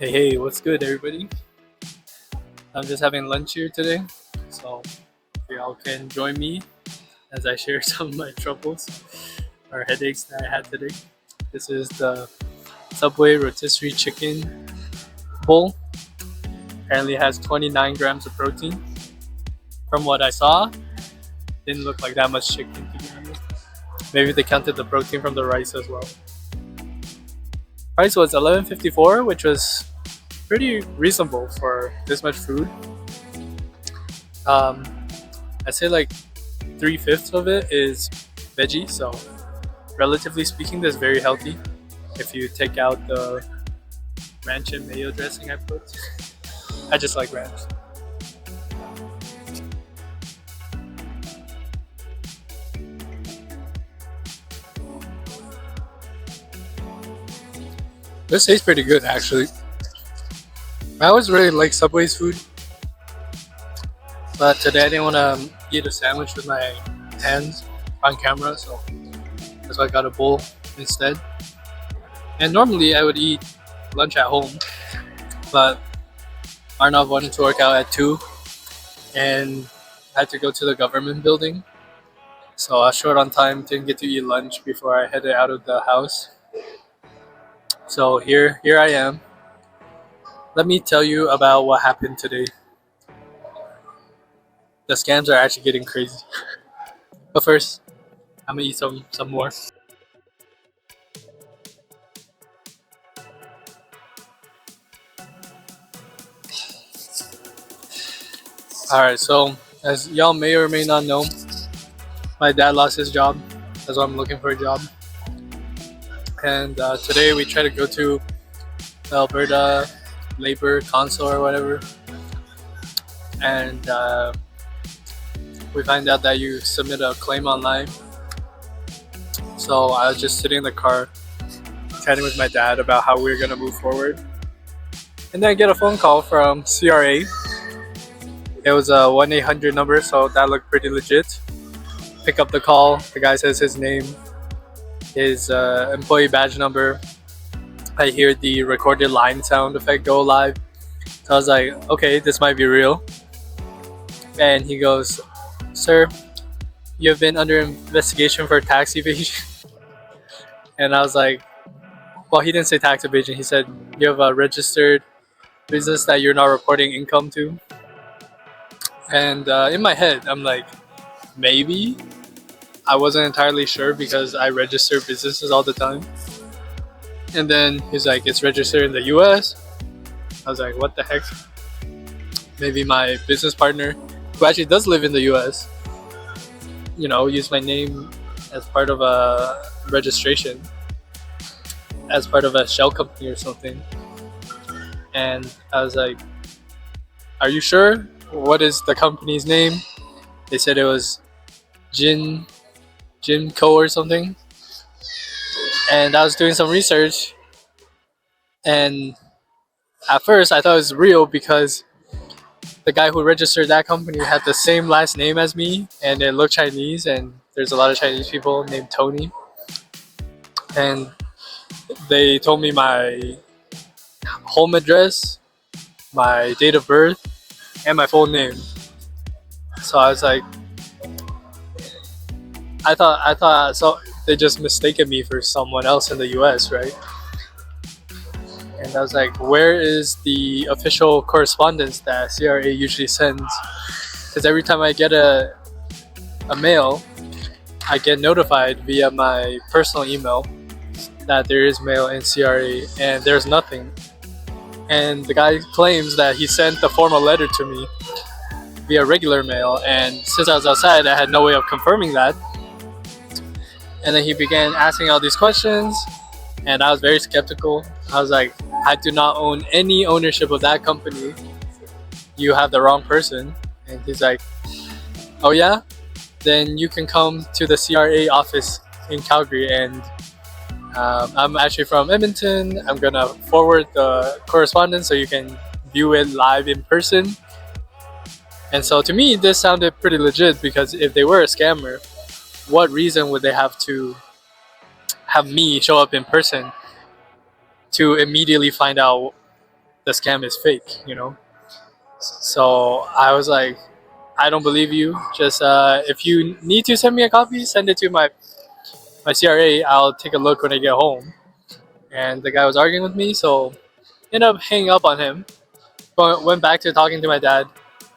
Hey, what's good, everybody? I'm just having lunch here today, so y'all can join me as I share some of my troubles or headaches that I had today. This is the Subway rotisserie chicken bowl. Apparently, it has 29 grams of protein. From what I saw, didn't look like that much chicken, to be honest. Maybe they counted the protein from the rice as well. Price was $11.54, which was pretty reasonable for this much food. I'd say like 3/5 of it is veggie, so relatively speaking, that's very healthy. If you take out the ranch and mayo dressing I put, I just like ranch. This tastes pretty good, actually. I always really like Subway's food, but today I didn't want to eat a sandwich with my hands on camera, so that's why I got a bowl instead. And normally I would eat lunch at home, but Arnav wanted to work out at 2 and I had to go to the government building, so I was short on time, didn't get to eat lunch before I headed out of the house. So here I am. Let me tell you about what happened today. The scams are actually getting crazy. But first, I'm gonna eat some more. Alright, so as y'all may or may not know, my dad lost his job. That's why I'm looking for a job. And today we try to go to the Alberta Labor Council or whatever. And we find out that you submit a claim online. So I was just sitting in the car chatting with my dad about how we were going to move forward. And then I get a phone call from CRA. It was a 1-800 number, so that looked pretty legit. Pick up the call. The guy says his name, his employee badge number. I hear the recorded line sound effect go live. So I was like, okay, this might be real. And he goes, "Sir, you have been under investigation for tax evasion." And I was like, well, he didn't say tax evasion. He said, you have a registered business that you're not reporting income to. And in my head, I'm like, maybe. I wasn't entirely sure because I register businesses all the time. And then he's like, it's registered in the US. I was like, what the heck? Maybe my business partner, who actually does live in the US, use my name as part of a registration, as part of a shell company or something. And I was like, are you sure? What is the company's name? They said it was Jin Co or something. And I was doing some research, and at first I thought it was real because the guy who registered that company had the same last name as me, and it looked Chinese, and there's a lot of Chinese people named Tony. And they told me my home address, my date of birth, and my full name. So I was like, I thought so they just mistaken me for someone else in the US, right? And I was like, where is the official correspondence that CRA usually sends? Because every time I get a mail, I get notified via my personal email that there is mail in CRA, and there's nothing. And the guy claims that he sent the formal letter to me via regular mail, and since I was outside, I had no way of confirming that. And then he began asking all these questions, and I was very skeptical. I was like, I do not own any ownership of that company. You have the wrong person. And he's like, oh yeah? Then you can come to the CRA office in Calgary, and I'm actually from Edmonton. I'm gonna forward the correspondence so you can view it live in person. And so to me, this sounded pretty legit, because if they were a scammer, what reason would they have to have me show up in person to immediately find out the scam is fake, you know. So I was like, I don't believe you. Just if you need to send me a copy, send it to my CRA. I'll take a look when I get home. And the guy was arguing with me, so ended up hanging up on him. But went back to talking to my dad.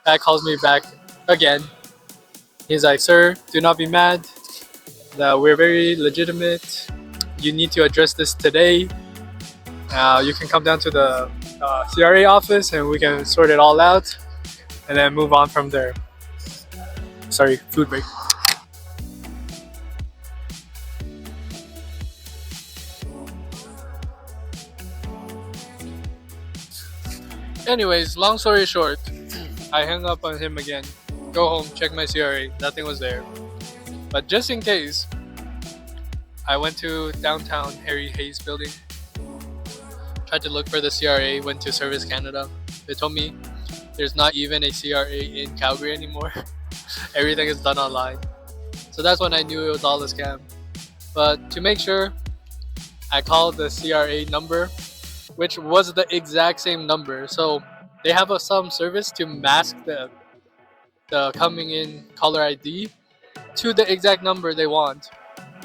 Dad calls me back again. He's like, "Sir, do not be mad. That we're very legitimate. You need to address this today. You can come down to the CRA office and we can sort it all out, and then move on from there." Sorry, food break. Anyways, long story short, I hung up on him again. Go home, check my CRA. Nothing was there. But just in case, I went to downtown Harry Hayes building. Tried to look for the CRA, went to Service Canada. They told me there's not even a CRA in Calgary anymore. Everything is done online. So that's when I knew it was all a scam. But to make sure, I called the CRA number, which was the exact same number. So they have some service to mask the coming in caller ID to the exact number they want.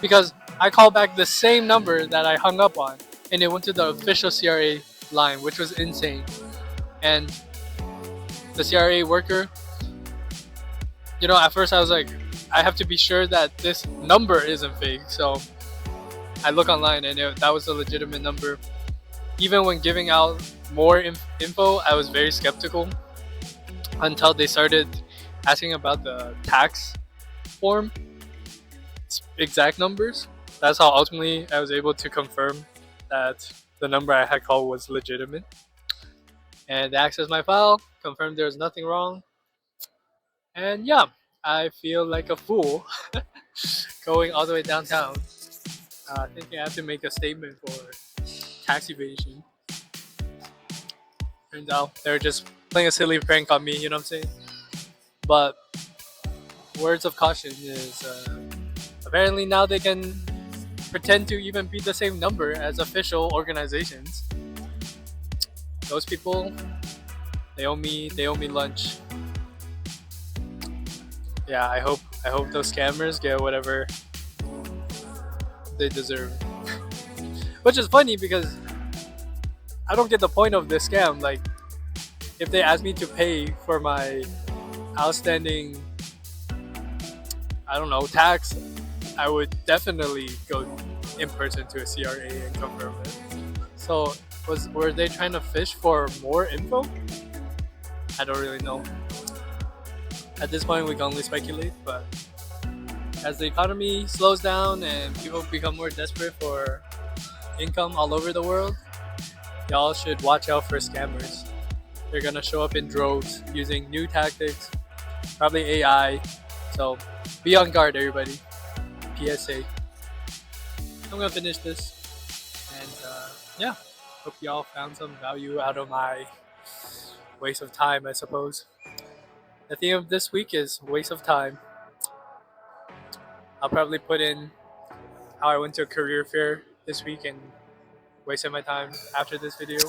Because I called back the same number that I hung up on, and it went to the official CRA line, which was insane. And the CRA worker, you know, at first I was like, I have to be sure that this number isn't fake. So I look online and that was a legitimate number. Even when giving out more info, I was very skeptical until they started asking about the tax form exact numbers. That's how ultimately I was able to confirm that the number I had called was legitimate. And they accessed my file, confirmed there was nothing wrong. And yeah, I feel like a fool going all the way downtown, thinking I have to make a statement for tax evasion. Turns out they're just playing a silly prank on me, you know what I'm saying? But words of caution is apparently now they can pretend to even be the same number as official organizations. Those people, they owe me lunch. Yeah, I hope those scammers get whatever they deserve. Which is funny because I don't get the point of this scam. Like, if they ask me to pay for my outstanding, I don't know, tax, I would definitely go in person to a CRA and confirm it. So were they trying to fish for more info? I don't really know. At this point we can only speculate, but as the economy slows down and people become more desperate for income all over the world, y'all should watch out for scammers. They're gonna show up in droves using new tactics, probably AI. So be on guard, everybody. PSA. I'm gonna finish this, and yeah, hope y'all found some value out of my waste of time, I suppose. The theme of this week is waste of time. I'll probably put in how I went to a career fair this week and wasted my time after this video.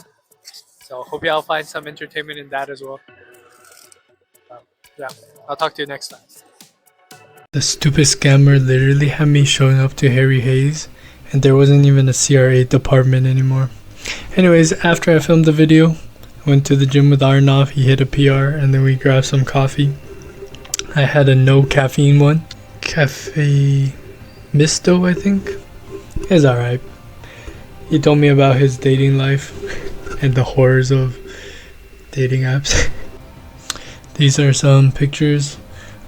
So hope y'all find some entertainment in that as well. Yeah, I'll talk to you next time. The stupid scammer literally had me showing up to Harry Hayes, and there wasn't even a CRA department anymore. Anyways, after I filmed the video, I went to the gym with Arnav. He hit a PR, and then we grabbed some coffee. I had a no caffeine one. Cafe Misto, I think. It's alright. He told me about his dating life and the horrors of dating apps. These are some pictures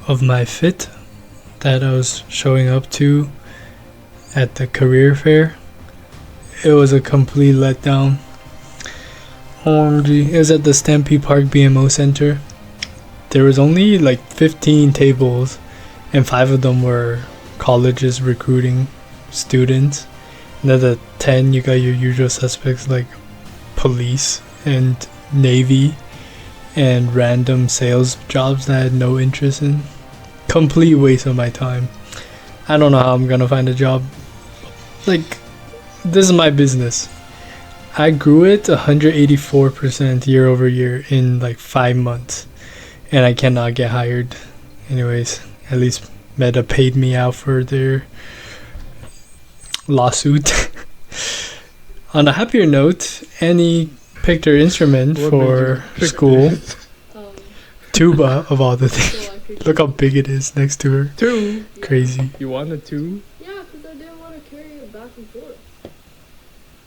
of my fit that I was showing up to at the career fair. It was a complete letdown. OMG. It was at the Stampede Park BMO Center. There was only like 15 tables, and 5 of them were colleges recruiting students. And then the 10, you got your usual suspects like police and Navy and random sales jobs that I had no interest in. Complete waste of my time. I don't know how I'm gonna find a job. Like, this is my business. I grew it 184% year over year in like 5 months, and I cannot get hired. Anyways, at least Meta paid me out for their lawsuit. On a happier note, Annie picked her instrument for school. Tuba, of all the things. Look how big it is next to her. Two. Crazy. You want a two? Yeah, because I didn't want to carry it back and forth.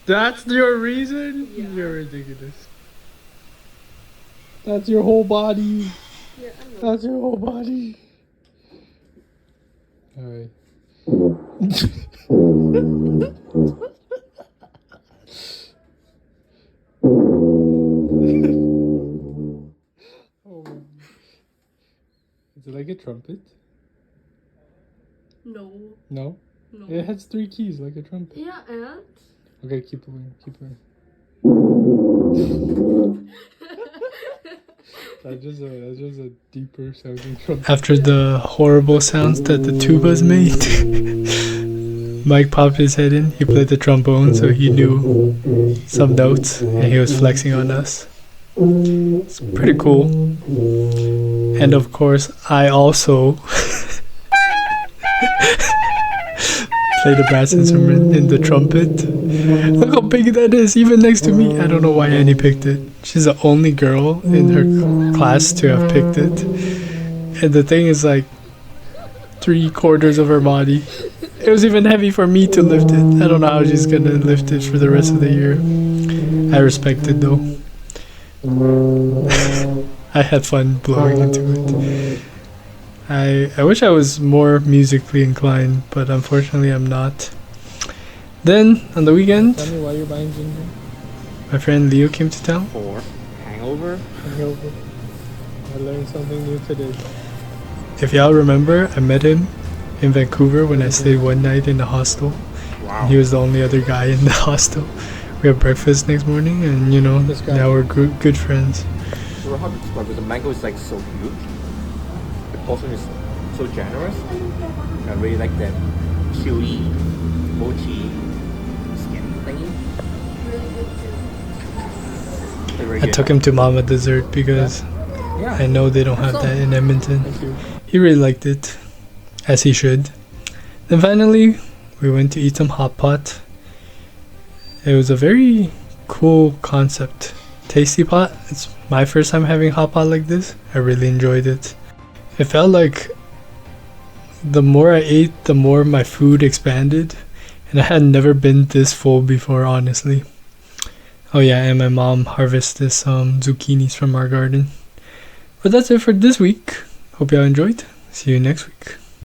That's your reason? Yeah. You're ridiculous. That's your whole body. Yeah, I know. That's your whole body. Alright. Is it like a trumpet? No. No? No. It has 3 keys like a trumpet. Yeah, and? Okay, keep going, keep going. That's just a deeper sounding trumpet. After the horrible sounds that the tubas made, Mike popped his head in. He played the trombone, so he knew some notes, and he was flexing on us. It's pretty cool. And of course, I also play the brass instrument in the trumpet. Look how big that is, even next to me. I don't know why Annie picked it. She's the only girl in her class to have picked it. And the thing is like 3/4 of her body. It was even heavy for me to lift it. I don't know how she's gonna lift it for the rest of the year. I respect it though. I had fun blowing into it. I wish I was more musically inclined, but unfortunately I'm not. Then, on the weekend, Tell me why you're buying ginger. my friend Leo came to town. For Hangover? Hangover. I learned something new today. If y'all remember, I met him in Vancouver when I stayed one night in the hostel. Wow. He was the only other guy in the hostel. We had breakfast next morning, and you know, This guy. now we're good friends. So how to describe it? The mango is like so huge. The portion is so generous. I really like that chewy, mochi, skin thingy. Really good too. They're very I good. took him to Mama Dessert because Yeah. I know they don't have that in Edmonton. Thank you. He really liked it, as he should. Then finally, we went to eat some hot pot. It was a very cool concept. Tasty pot. It's my first time having hot pot like this. I really enjoyed it. It felt like the more I ate, the more my food expanded. And I had never been this full before, honestly. Oh yeah, and my mom harvested some zucchinis from our garden. But that's it for this week. Hope y'all enjoyed. See you next week.